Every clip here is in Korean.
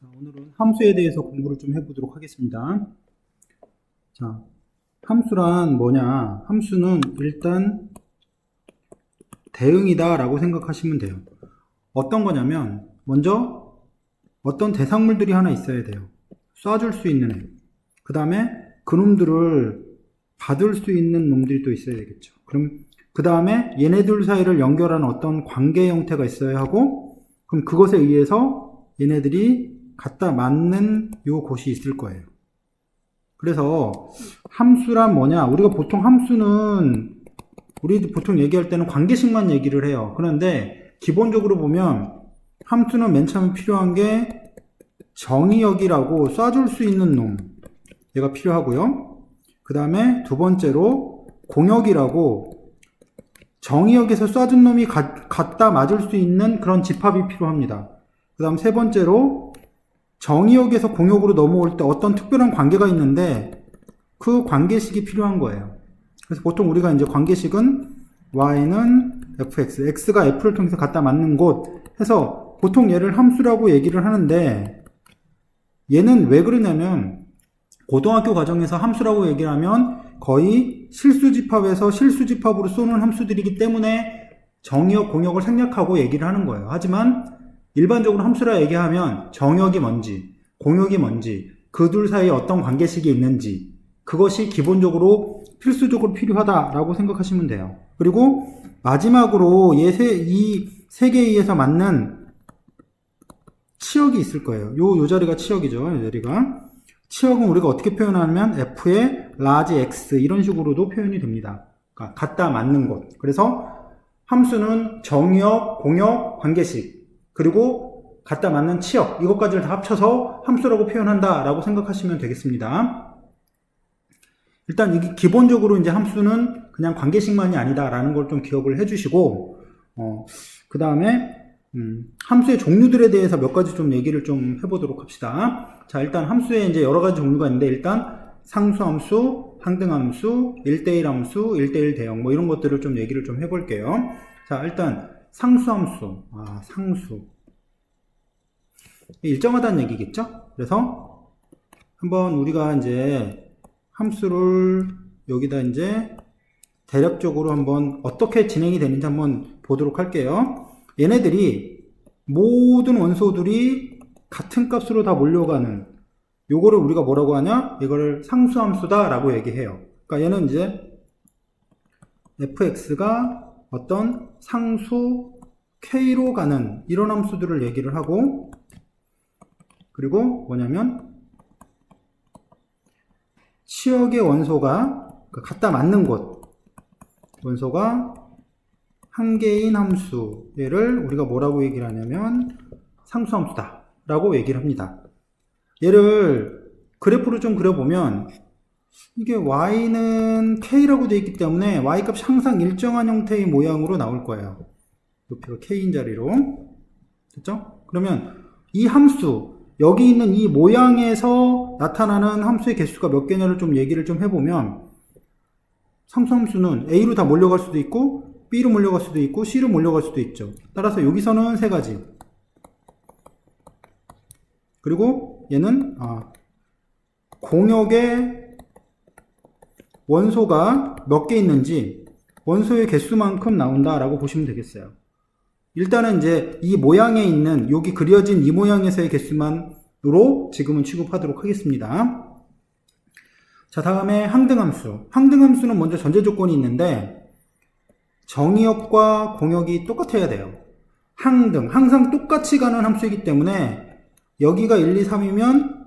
자, 오늘은 함수에 대해서 공부를 좀 해보도록 하겠습니다. 자, 함수란 뭐냐? 함수는 일단 대응이다 라고 생각하시면 돼요. 어떤 거냐면 먼저 어떤 대상물들이 하나 있어야 돼요. 쏴줄 수 있는 애. 그 다음에 그놈들을 받을 수 있는 놈들이 또 있어야 되겠죠. 그럼 그 다음에 얘네들 사이를 연결하는 어떤 관계 형태가 있어야 하고, 그럼 그것에 의해서 얘네들이 갖다 맞는 요 곳이 있을 거예요. 그래서 함수란 뭐냐? 우리가 보통 함수는 우리 보통 얘기할 때는 관계식만 얘기를 해요. 그런데 기본적으로 보면 함수는 맨 처음에 필요한 게 정의역이라고 쏴줄 수 있는 놈, 얘가 필요하고요. 그 다음에 두 번째로 공역이라고 정의역에서 쏴준 놈이 갖다 맞을 수 있는 그런 집합이 필요합니다. 그 다음 세 번째로 정의역에서 공역으로 넘어올 때 어떤 특별한 관계가 있는데 그 관계식이 필요한 거예요. 그래서 보통 우리가 이제 관계식은 y는 fx, x가 f를 통해서 갖다 맞는 곳 해서 보통 얘를 함수라고 얘기를 하는데, 얘는 왜 그러냐면 고등학교 과정에서 함수라고 얘기를 하면 거의 실수집합에서 실수집합으로 쏘는 함수들이기 때문에 정의역, 공역을 생략하고 얘기를 하는 거예요. 하지만 일반적으로 함수라 얘기하면 정역이 뭔지, 공역이 뭔지, 그 둘 사이에 어떤 관계식이 있는지, 그것이 기본적으로 필수적으로 필요하다라고 생각하시면 돼요. 그리고 마지막으로 이 세 개에 의해서 맞는 치역이 있을 거예요. 요 자리가 치역이죠. 요 자리가. 치역은 우리가 어떻게 표현하면 f의 large x 이런 식으로도 표현이 됩니다. 그러니까 갖다 맞는 곳. 그래서 함수는 정역, 공역, 관계식, 그리고 갖다 맞는 치역, 이것까지를 다 합쳐서 함수라고 표현한다 라고 생각하시면 되겠습니다. 일단 이게 기본적으로 이제 함수는 그냥 관계식만이 아니다 라는 걸 좀 기억을 해주시고, 그 다음에 함수의 종류들에 대해서 몇 가지 좀 얘기를 좀 해보도록 합시다. 자, 일단 함수에 이제 여러 가지 종류가 있는데, 일단 상수함수, 항등함수, 1대1 함수, 1대1 대형, 뭐 이런 것들을 좀 얘기를 좀 해볼게요. 자, 일단 상수함수, 상수. 일정하다는 얘기겠죠? 그래서 한번 우리가 이제 함수를 여기다 이제 대략적으로 한번 어떻게 진행이 되는지 한번 보도록 할게요. 얘네들이 모든 원소들이 같은 값으로 다 몰려가는 요거를 우리가 뭐라고 하냐? 이거를 상수함수다 라고 얘기해요. 그러니까 얘는 이제 fx가 어떤 상수 k로 가는 이런 함수들을 얘기를 하고, 그리고 뭐냐면 치역의 원소가 갖다 맞는 곳, 원소가 한 개인 함수, 얘를 우리가 뭐라고 얘기를 하냐면 상수함수다 라고 얘기를 합니다. 얘를 그래프로 좀 그려보면 이게 y는 k라고 되어 있기 때문에 y값이 항상 일정한 형태의 모양으로 나올 거예요. 높이가 k인 자리로. 됐죠? 그러면 이 함수, 여기 있는 이 모양에서 나타나는 함수의 개수가 몇 개냐를 좀 얘기를 좀 해보면, 상수함수는 a로 다 몰려갈 수도 있고 b로 몰려갈 수도 있고 c로 몰려갈 수도 있죠. 따라서 여기서는 세 가지. 그리고 얘는 공역의 원소가 몇 개 있는지 원소의 개수만큼 나온다라고 보시면 되겠어요. 일단은 이제 이 모양에 있는 여기 그려진 이 모양에서의 개수만으로 지금은 취급하도록 하겠습니다. 자, 다음에 항등함수. 항등함수는 먼저 전제 조건이 있는데 정의역과 공역이 똑같아야 돼요. 항등, 항상 똑같이 가는 함수이기 때문에 여기가 1, 2, 3이면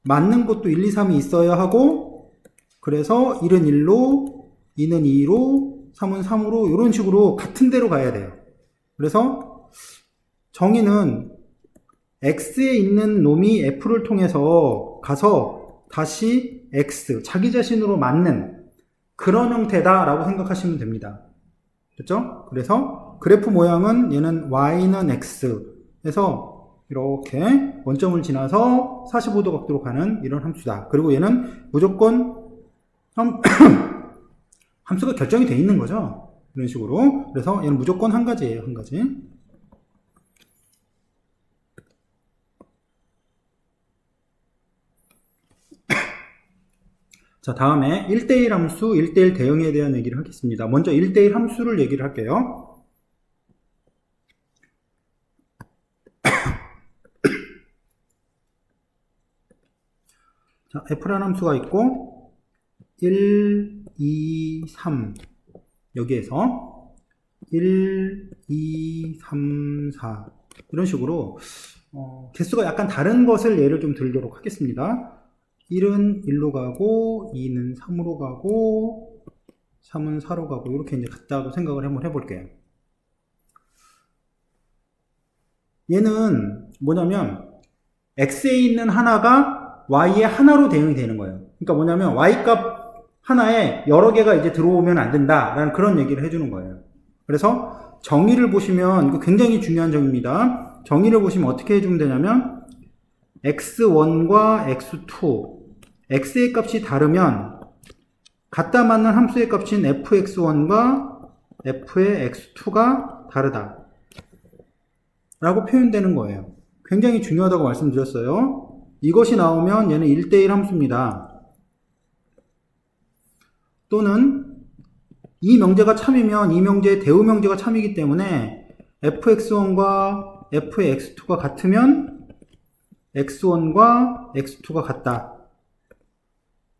맞는 것도 1, 2, 3이 있어야 하고, 그래서 1은 1로, 2는 2로, 3은 3으로 이런 식으로 같은 데로 가야 돼요. 그래서 정의는 x에 있는 놈이 f를 통해서 가서 다시 x, 자기 자신으로 맞는 그런 형태다라고 생각하시면 됩니다. 됐죠? 그래서 그래프 모양은 얘는 y는 x 해서 이렇게 원점을 지나서 45도 각도로 가는 이런 함수다. 그리고 얘는 무조건 함수가 결정이 되어 있는 거죠. 이런 식으로. 그래서 얘는 무조건 한 가지예요. 한 가지. 자, 다음에 1대1 함수, 1대1 대응에 대한 얘기를 하겠습니다. 먼저 1대1 함수를 얘기를 할게요. 자, f라는 함수가 있고 1, 2, 3 여기에서 1, 2, 3, 4 이런 식으로 개수가 약간 다른 것을 예를 좀 들도록 하겠습니다. 1은 1로 가고 2는 3으로 가고 3은 4로 가고 이렇게 이제 같다고 생각을 한번 해볼게요. 얘는 뭐냐면 x에 있는 하나가 y의 하나로 대응이 되는 거예요. 그러니까 뭐냐면 y값 하나에 여러 개가 이제 들어오면 안 된다라는 그런 얘기를 해주는 거예요. 그래서 정의를 보시면 이거 굉장히 중요한 점입니다. 정의를 보시면 어떻게 해주면 되냐면 x1과 x2 x의 값이 다르면 같다 맞는 함수의 값인 fx1과 f의 x2가 다르다 라고 표현되는 거예요. 굉장히 중요하다고 말씀드렸어요. 이것이 나오면 얘는 1대1 함수입니다. 또는 이 명제가 참이면 이 명제의 대우 명제가 참이기 때문에 fx1과 f의 x2가 같으면 x1과 x2가 같다.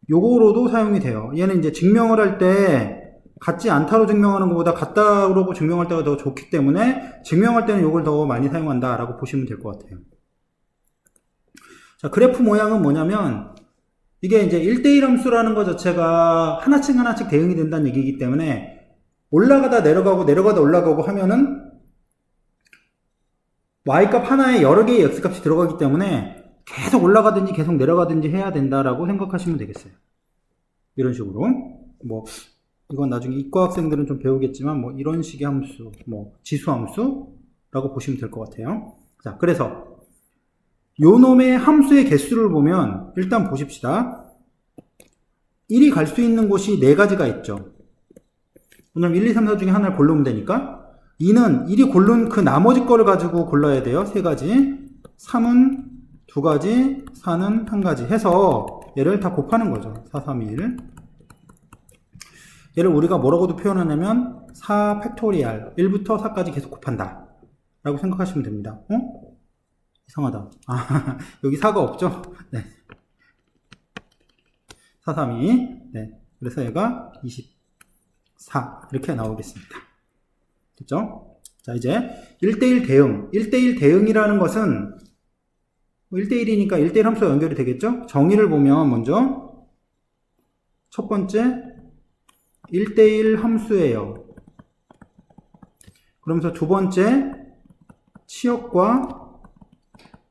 요거로도 사용이 돼요. 얘는 이제 증명을 할 때 같지 않다로 증명하는 것보다 같다고 증명할 때가 더 좋기 때문에 증명할 때는 요걸 더 많이 사용한다 라고 보시면 될 것 같아요. 자, 그래프 모양은 뭐냐면 이게 이제 1대1 함수라는 것 자체가 하나씩 하나씩 대응이 된다는 얘기이기 때문에 올라가다 내려가고 내려가다 올라가고 하면은 y값 하나에 여러 개의 x값이 들어가기 때문에 계속 올라가든지 계속 내려가든지 해야 된다라고 생각하시면 되겠어요. 이런 식으로 뭐 이건 나중에 이과 학생들은 좀 배우겠지만 뭐 이런 식의 함수, 뭐 지수 함수라고 보시면 될 것 같아요. 자, 그래서 요 놈의 함수의 개수를 보면 일단 보십시다. 1이 갈 수 있는 곳이 4가지가 있죠. 그럼 1, 2, 3, 4 중에 하나를 고르면 되니까 2는 1이 고른 그 나머지 거를 가지고 골라야 돼요. 3가지. 3은 2가지, 4는 1가지 해서 얘를 다 곱하는 거죠. 4, 3, 1. 얘를 우리가 뭐라고도 표현하냐면 4 팩토리알 1부터 4까지 계속 곱한다 라고 생각하시면 됩니다. 이상하다. 아, 여기 4가 없죠? 네. 4, 3, 2. 네. 그래서 얘가 24 이렇게 나오겠습니다. 됐죠? 자, 이제 1대1 대응. 1대1 대응이라는 것은 1대1이니까 1대1 함수가 연결이 되겠죠? 정의를 보면 먼저 첫 번째 1대1 함수예요. 그러면서 두 번째 치역과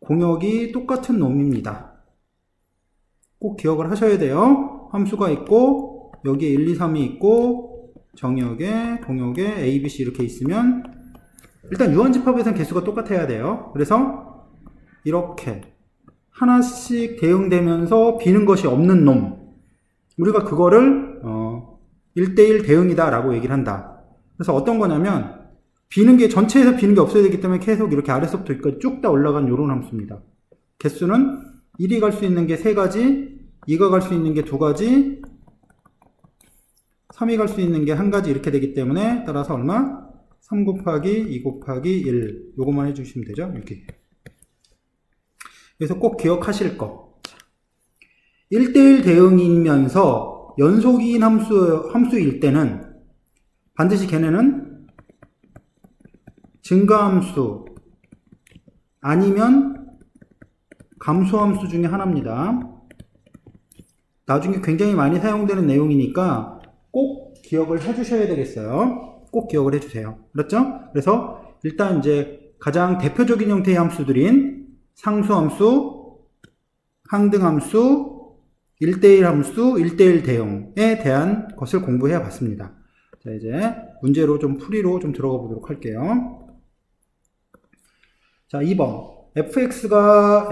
공역이 똑같은 놈입니다. 꼭 기억을 하셔야 돼요. 함수가 있고 여기에 1, 2, 3이 있고 정역에 공역에 A, B, C 이렇게 있으면 일단 유한집합에서는 개수가 똑같아야 돼요. 그래서 이렇게 하나씩 대응되면서 비는 것이 없는 놈, 우리가 그거를 1대1 대응이다 라고 얘기를 한다. 그래서 어떤 거냐면 비는 게 전체에서 비는 게 없어야 되기 때문에 계속 이렇게 아래서부터 여기까지 쭉 다 올라간 요런 함수입니다. 개수는 1이 갈 수 있는 게 3가지, 2가 갈 수 있는 게 2가지, 3이 갈 수 있는 게 1가지 이렇게 되기 때문에 따라서 얼마? 3 곱하기 2 곱하기 1 요것만 해주시면 되죠. 이렇게. 그래서 꼭 기억하실 거. 1대1 대응이면서 연속인 함수일 때는 반드시 걔네는 증가함수 아니면 감소함수 중에 하나입니다. 나중에 굉장히 많이 사용되는 내용이니까 꼭 기억을 해주셔야 되겠어요. 꼭 기억을 해주세요. 그렇죠? 그래서 일단 이제 가장 대표적인 형태의 함수들인 상수함수, 항등함수, 1대1 함수, 1대1 대응에 대한 것을 공부해 봤습니다. 자, 이제 문제로 좀 풀이로 좀 들어가 보도록 할게요. 자, 2번. fx가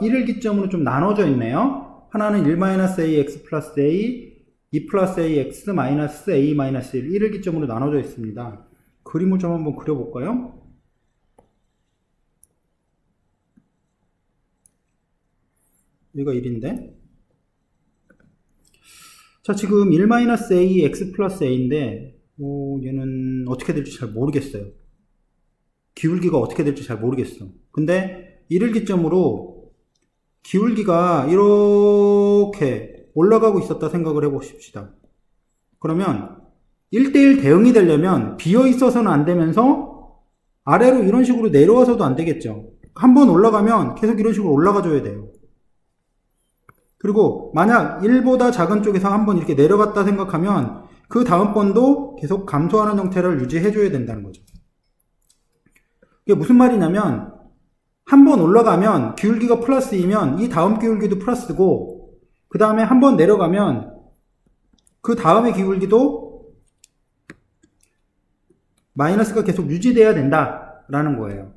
1을 기점으로 좀 나눠져 있네요. 하나는 1-a x 플러스 a, 2 플러스 a x 마이너스 a 마이너스 1, 1을 기점으로 나눠져 있습니다. 그림을 좀 한번 그려볼까요? 여기가 1인데 자, 지금 1-a x 플러스 a인데 얘는 어떻게 될지 잘 모르겠어요. 기울기가 어떻게 될지 잘 모르겠어. 근데 이를 기점으로 기울기가 이렇게 올라가고 있었다 생각을 해보십시다. 그러면 1대1 대응이 되려면 비어 있어서는 안 되면서 아래로 이런 식으로 내려와서도 안 되겠죠. 한번 올라가면 계속 이런 식으로 올라가 줘야 돼요. 그리고 만약 1보다 작은 쪽에서 한번 이렇게 내려갔다 생각하면 그 다음 번도 계속 감소하는 형태를 유지해 줘야 된다는 거죠. 이게 무슨 말이냐면 한번 올라가면 기울기가 플러스이면 이 다음 기울기도 플러스고 그 다음에 한번 내려가면 그 다음의 기울기도 마이너스가 계속 유지돼야 된다라는 거예요.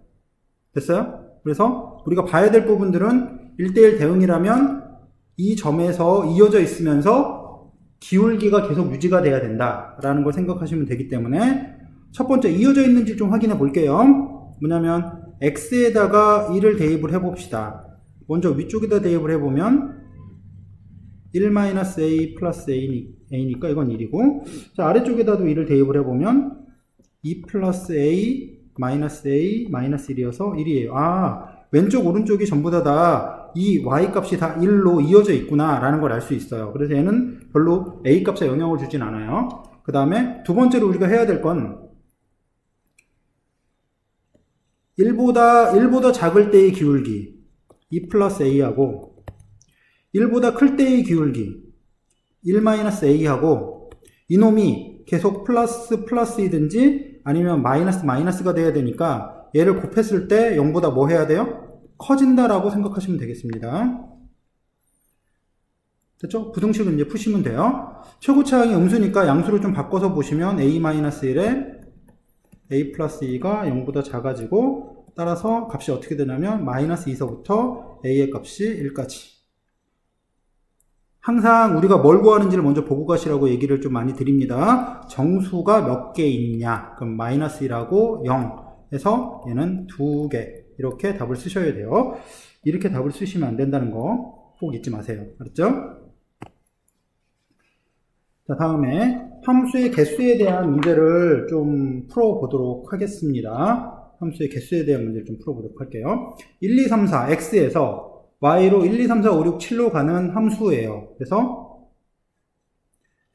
됐어요? 그래서 우리가 봐야 될 부분들은 1대1 대응이라면 이 점에서 이어져 있으면서 기울기가 계속 유지가 돼야 된다라는 걸 생각하시면 되기 때문에 첫 번째 이어져 있는지 좀 확인해 볼게요. 뭐냐면 x에다가 1을 대입을 해봅시다. 먼저 위쪽에다 대입을 해보면 1-a 플러스 a니까 이건 1이고 자 아래쪽에다도 1을 대입을 해보면 2 플러스 a 마이너스 1이어서 1이에요. 아 왼쪽 오른쪽이 전부 다 이 y 값이 다 1로 이어져 있구나 라는 걸 알 수 있어요. 그래서 얘는 별로 a 값에 영향을 주진 않아요. 그 다음에 두 번째로 우리가 해야 될 건 1보다 작을 때의 기울기 2 플러스 a하고 1보다 클 때의 기울기 1-a하고 이놈이 계속 플러스이든지 아니면 마이너스가 돼야 되니까 얘를 곱했을 때 0보다 뭐 해야 돼요? 커진다라고 생각하시면 되겠습니다. 됐죠? 부등식은 이제 푸시면 돼요. 최고차항이 음수니까 양수를 좀 바꿔서 보시면 a-1에 a 플러스 2가 0보다 작아지고 따라서 값이 어떻게 되냐면 마이너스 2서부터 a의 값이 1까지. 항상 우리가 뭘 구하는지를 먼저 보고 가시라고 얘기를 좀 많이 드립니다. 정수가 몇 개 있냐? 그럼 마이너스 1하고 0 해서 얘는 2개. 이렇게 답을 쓰셔야 돼요. 이렇게 답을 쓰시면 안 된다는 거 꼭 잊지 마세요. 알았죠? 자, 다음에 함수의 개수에 대한 문제를 좀 풀어보도록 하겠습니다. 함수의 개수에 대한 문제를 좀 풀어보도록 할게요. 1, 2, 3, 4, x에서 y로 1, 2, 3, 4, 5, 6, 7로 가는 함수예요. 그래서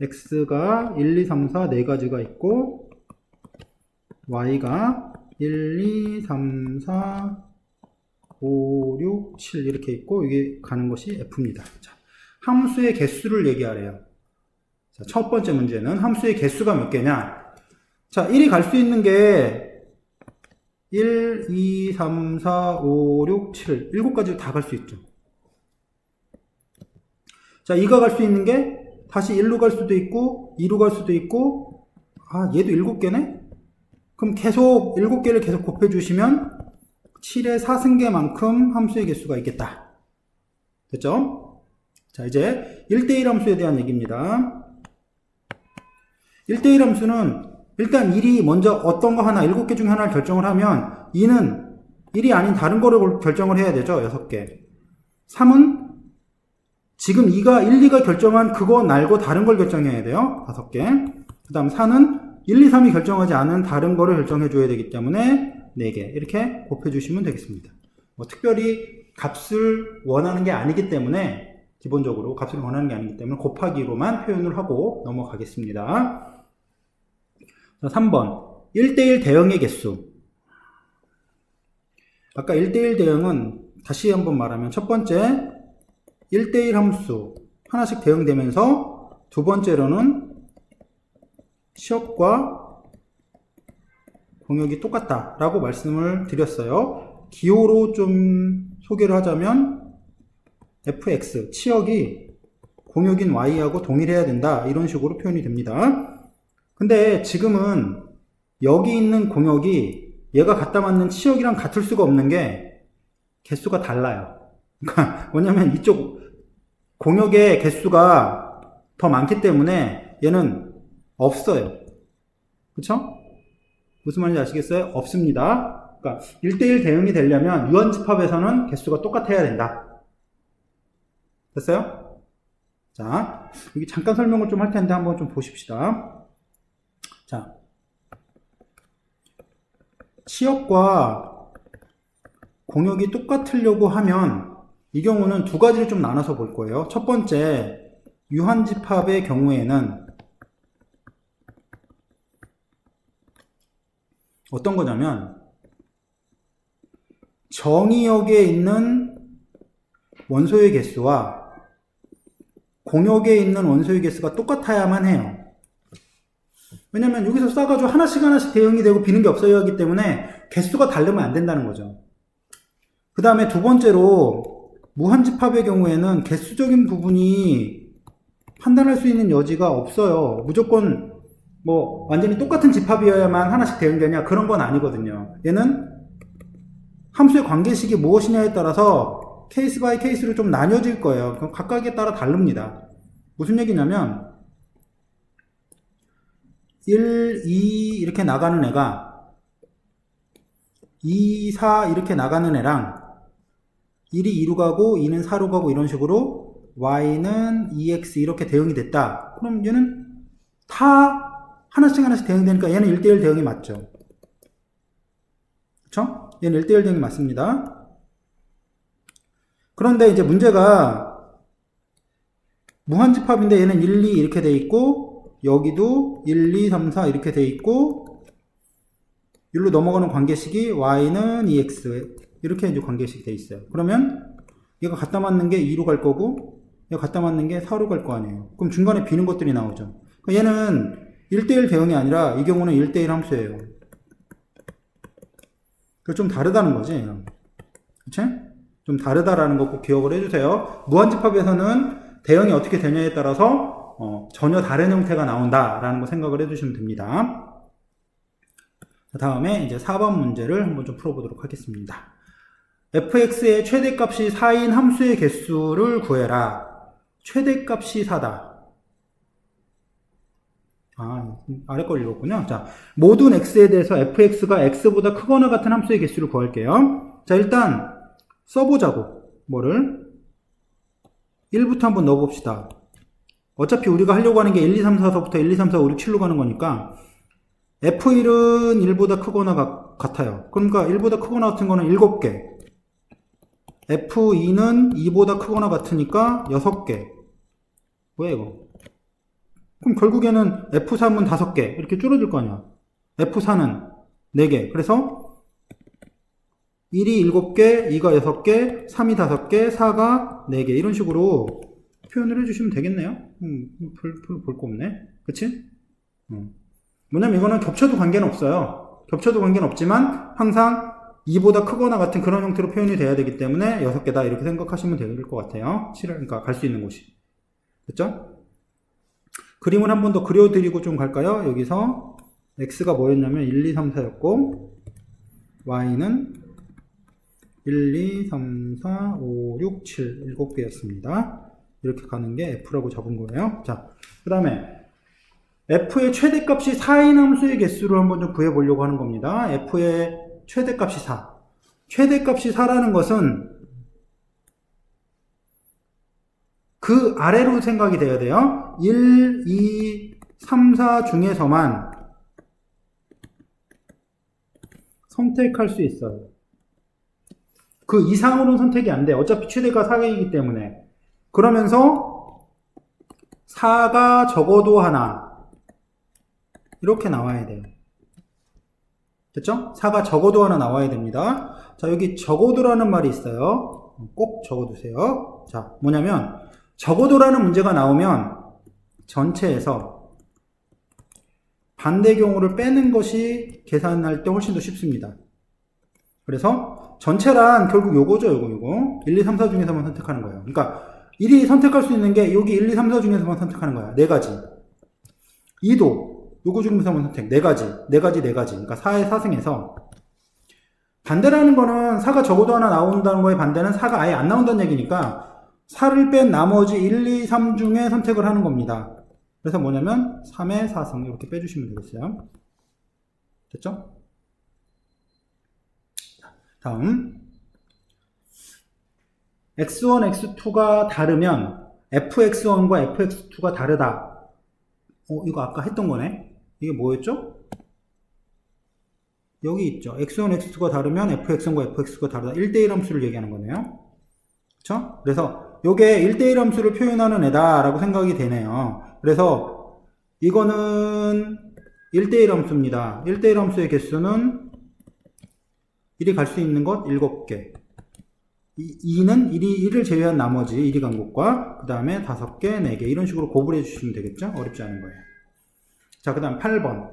x가 1, 2, 3, 4, 4가지가 있고 y가 1, 2, 3, 4, 5, 6, 7 이렇게 있고 이게 가는 것이 f입니다. 자, 함수의 개수를 얘기하래요. 자, 첫 번째 문제는 함수의 개수가 몇 개냐? 자, 1이 갈 수 있는 게 1, 2, 3, 4, 5, 6, 7 7가지 다 갈 수 있죠. 자, 2가 갈 수 있는 게 다시 1로 갈 수도 있고 2로 갈 수도 있고 얘도 7개네? 그럼 계속 7개를 계속 곱해주시면 7의 4승계만큼 함수의 개수가 있겠다. 됐죠? 자, 이제 1대1 함수에 대한 얘기입니다. 1대1 함수는 일단 1이 먼저 어떤 거 하나 7개 중에 하나를 결정을 하면 2는 1이 아닌 다른 거를 결정을 해야 되죠. 6개. 3은 지금 2가 1, 2가 결정한 그거 말고 다른 걸 결정해야 돼요. 5개. 그 다음 4는 1, 2, 3이 결정하지 않은 다른 거를 결정해 줘야 되기 때문에 4개. 이렇게 곱해 주시면 되겠습니다. 뭐 특별히 값을 원하는 게 아니기 때문에 기본적으로 값을 원하는 게 아니기 때문에 곱하기로만 표현을 하고 넘어가겠습니다. 자, 3번 1대1 대응의 개수. 아까 1대1 대응은 다시 한번 말하면 첫 번째 1대1 함수 하나씩 대응되면서 두 번째로는 시업과 공역이 똑같다 라고 말씀을 드렸어요. 기호로 좀 소개를 하자면 fx, 치역이 공역인 y하고 동일해야 된다 이런 식으로 표현이 됩니다. 근데 지금은 여기 있는 공역이 얘가 갖다 맞는 치역이랑 같을 수가 없는 게 개수가 달라요. 그러니까 뭐냐면 이쪽 공역의 개수가 더 많기 때문에 얘는 없어요. 그쵸? 무슨 말인지 아시겠어요? 없습니다. 그러니까 1대1 대응이 되려면 유한집합에서는 개수가 똑같아야 된다. 됐어요? 자, 여기 잠깐 설명을 좀 할 텐데 한번 좀 보십시다. 자, 치역과 공역이 똑같으려고 하면 이 경우는 두 가지를 좀 나눠서 볼 거예요. 첫 번째, 유한집합의 경우에는 어떤 거냐면 정의역에 있는 원소의 개수와 공역에 있는 원소의 개수가 똑같아야만 해요. 왜냐면 여기서 싸가지고 하나씩 대응이 되고 비는 게 없어야 하기 때문에 개수가 다르면 안 된다는 거죠. 그 다음에 두 번째로 무한집합의 경우에는 개수적인 부분이 판단할 수 있는 여지가 없어요. 무조건 뭐 완전히 똑같은 집합이어야만 하나씩 대응되냐 그런 건 아니거든요. 얘는 함수의 관계식이 무엇이냐에 따라서 케이스 바이 케이스로 좀 나뉘어질 거예요. 각각에 따라 다릅니다. 무슨 얘기냐면 1, 2 이렇게 나가는 애가 2, 4 이렇게 나가는 애랑 1이 2로 가고 2는 4로 가고 이런 식으로 y는 2x 이렇게 대응이 됐다. 그럼 얘는 다 하나씩 대응되니까 얘는 1대1 대응이 맞죠. 그쵸? 얘는 1대1 대응이 맞습니다. 그런데 이제 문제가 무한집합인데 얘는 1, 2 이렇게 돼 있고 여기도 1, 2, 3, 4 이렇게 돼 있고 여기로 넘어가는 관계식이 y는 2x 이렇게 이제 관계식이 돼 있어요. 그러면 얘가 갖다 맞는 게 2로 갈 거고 얘가 갖다 맞는 게 4로 갈 거 아니에요. 그럼 중간에 비는 것들이 나오죠. 그러니까 얘는 1대1 대응이 아니라 이 경우는 1대1 함수예요. 그 좀 다르다는 거지. 그치? 좀 다르다라는 거 꼭 기억을 해주세요. 무한집합에서는 대응이 어떻게 되냐에 따라서 전혀 다른 형태가 나온다라는 거 생각을 해주시면 됩니다. 다음에 이제 4번 문제를 한번 좀 풀어보도록 하겠습니다. fx의 최대값이 4인 함수의 개수를 구해라. 최대값이 4다. 아래 걸 읽었군요. 자, 모든 x에 대해서 fx가 x보다 크거나 같은 함수의 개수를 구할게요. 자, 일단 써보자고. 뭐를? 1부터 한번 넣어봅시다. 어차피 우리가 하려고 하는 게 1, 2, 3, 4서부터 1, 2, 3, 4, 5, 6, 7로 가는 거니까 f1은 1보다 크거나 같아요. 그러니까 1보다 크거나 같은 거는 7개. f2는 2보다 크거나 같으니까 6개. 뭐야 이거? 그럼 결국에는 f3은 5개. 이렇게 줄어들 거 아니야. f4는 4개. 그래서 1이 7개, 2가 6개, 3이 5개, 4가 4개. 이런 식으로 표현을 해주시면 되겠네요. 볼 거 없네. 그치? 뭐냐면 이거는 겹쳐도 관계는 없어요. 겹쳐도 관계는 없지만 항상 2보다 크거나 같은 그런 형태로 표현이 돼야 되기 때문에 6개다 이렇게 생각하시면 될 것 같아요. 그러니까 갈 수 있는 곳이. 됐죠? 그림을 한 번 더 그려드리고 좀 갈까요? 여기서 x가 뭐였냐면 1, 2, 3, 4였고 y는 1, 2, 3, 4, 5, 6, 7 7개였습니다. 이렇게 가는 게 f라고 잡은 거예요. 자, 그 다음에 f의 최대값이 4인 함수의 개수를 한번 좀 구해보려고 하는 겁니다. f의 최대값이 4. 최대값이 4라는 것은 그 아래로 생각이 돼야 돼요. 1, 2, 3, 4 중에서만 선택할 수 있어요. 그 이상으로는 선택이 안 돼. 어차피 최대가 4개이기 때문에. 그러면서 4가 적어도 하나. 이렇게 나와야 돼요. 됐죠? 4가 적어도 하나 나와야 됩니다. 자, 여기 적어도라는 말이 있어요. 꼭 적어두세요. 자, 뭐냐면 적어도라는 문제가 나오면 전체에서 반대 경우를 빼는 것이 계산할 때 훨씬 더 쉽습니다. 그래서 전체란 결국 요거죠. 요거 1, 2, 3, 4 중에서만 선택하는 거예요. 그러니까 1이 선택할 수 있는 게 여기 1, 2, 3, 4 중에서만 선택하는 거야. 4가지. 2도 요거 중에서만 선택. 4가지. 그러니까 4의 4승에서 반대라는 거는 4가 적어도 하나 나온다는 거에 반대는 4가 아예 안 나온다는 얘기니까 4를 뺀 나머지 1, 2, 3 중에 선택을 하는 겁니다. 그래서 뭐냐면 3의 4승 이렇게 빼주시면 되겠어요. 됐죠? 다음 x1, x2가 다르면 fx1과 fx2가 다르다. 이거 아까 했던 거네. 이게 뭐였죠? 여기 있죠. x1, x2가 다르면 fx1과 fx가 다르다. 1대1 함수를 얘기하는 거네요. 그쵸? 그래서 요게 1대1 함수를 표현하는 애다라고 생각이 되네요. 그래서 이거는 1대1 함수입니다. 1대1 함수의 개수는 1이 갈 수 있는 것 7개. 2는 1을 제외한 나머지 1이 간 곳과 그 다음에 5개, 4개 이런 식으로 곱을 해주시면 되겠죠? 어렵지 않은 거예요. 자, 그 다음 7번.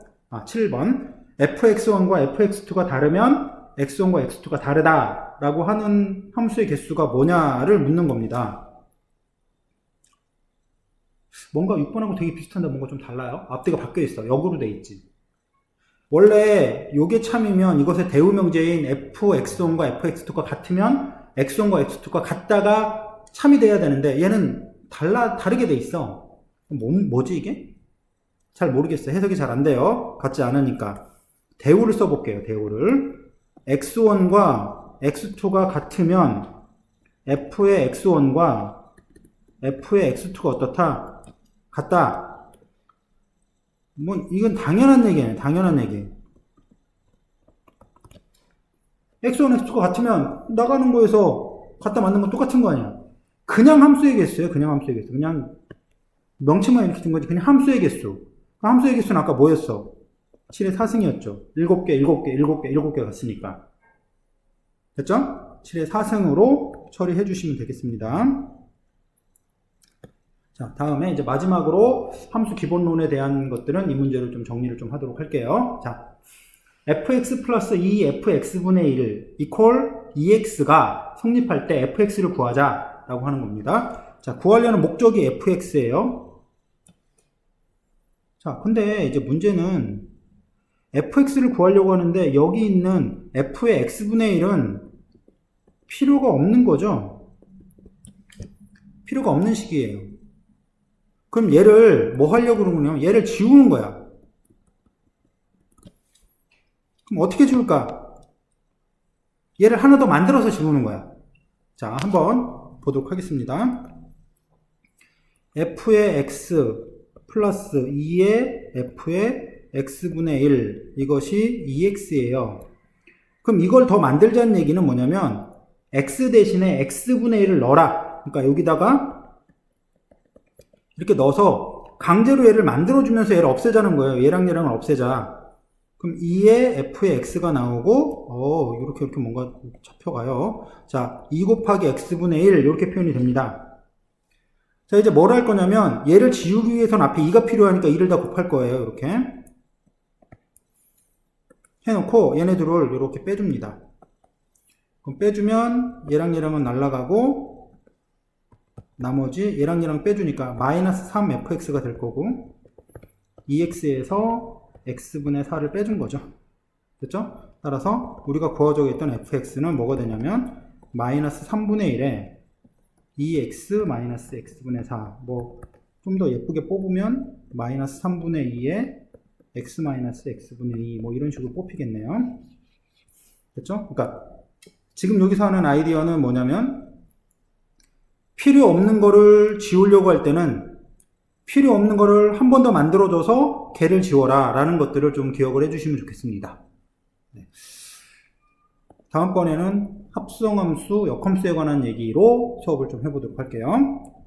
fx1과 fx2가 다르면 x1과 x2가 다르다라고 하는 함수의 개수가 뭐냐를 묻는 겁니다. 뭔가 6번하고 되게 비슷한데 뭔가 좀 달라요. 앞뒤가 바뀌어 있어. 역으로 돼 있지. 원래 요게 참이면 이것의 대우 명제인 fx1과 fx2가 같으면 x1과 x2가 같다가 참이 돼야 되는데 얘는 다르게 돼 있어. 뭐지 이게? 잘 모르겠어요. 해석이 잘 안 돼요. 같지 않으니까. 대우를 써볼게요. 대우를. x1과 x2가 같으면 f의 x1과 f의 x2가 어떻다? 같다. 이건 당연한 얘기예요. 당연한 얘기. x1, x2가 같으면 나가는 거에서 갖다 맞는 건 똑같은 거 아니야. 그냥 함수의 개수예요. 그냥 함수의 개수. 그냥 명칭만 이렇게 된 거지. 그냥 함수의 개수. 함수의 개수는 아까 뭐였어? 7의 4승이었죠. 7개 갔으니까. 됐죠? 7의 4승으로 처리해 주시면 되겠습니다. 자, 다음에 이제 마지막으로 함수 기본론에 대한 것들은 이 문제를 좀 정리를 좀 하도록 할게요. 자, fx 플러스 2fx분의 1 이퀄 2x가 성립할 때 fx를 구하자라고 하는 겁니다. 자, 구하려는 목적이 fx예요. 자, 근데 이제 문제는 fx를 구하려고 하는데 여기 있는 f의 x분의 1은 필요가 없는 거죠. 필요가 없는 식이에요. 그럼 얘를 뭐 하려고 그러냐면 얘를 지우는 거야. 그럼 어떻게 지울까? 얘를 하나 더 만들어서 지우는 거야. 자, 한번 보도록 하겠습니다. f의 x 플러스 2의 f의 x분의 1 이것이 2x예요. 그럼 이걸 더 만들자는 얘기는 뭐냐면 x 대신에 x분의 1을 넣어라. 그러니까 여기다가 이렇게 넣어서 강제로 얘를 만들어주면서 얘를 없애자는 거예요. 얘랑 얘랑을 없애자. 그럼 2의 f의 x가 나오고 이렇게 뭔가 잡혀가요. 자, 2 곱하기 x분의 1 이렇게 표현이 됩니다. 자, 이제 뭘 할 거냐면 얘를 지우기 위해서는 앞에 2가 필요하니까 2를 다 곱할 거예요. 이렇게 해놓고 얘네들을 이렇게 빼줍니다. 그럼 빼주면 얘랑 얘랑은 날아가고 나머지 얘랑 얘랑 빼주니까 마이너스 3fx가 될 거고 2x에서 x분의 4를 빼준 거죠. 됐죠? 따라서 우리가 구하자고 했던 fx는 뭐가 되냐면 마이너스 3분의 1에 2x 마이너스 x분의 4 좀 더 예쁘게 뽑으면 마이너스 3분의 2에 x 마이너스 x분의 2 이런 식으로 뽑히겠네요. 됐죠? 그러니까 지금 여기서 하는 아이디어는 뭐냐면 필요 없는 거를 지우려고 할 때는 필요 없는 거를 한 번 더 만들어줘서 걔를 지워라 라는 것들을 좀 기억을 해주시면 좋겠습니다. 네. 다음번에는 합성함수, 역함수에 관한 얘기로 수업을 좀 해보도록 할게요.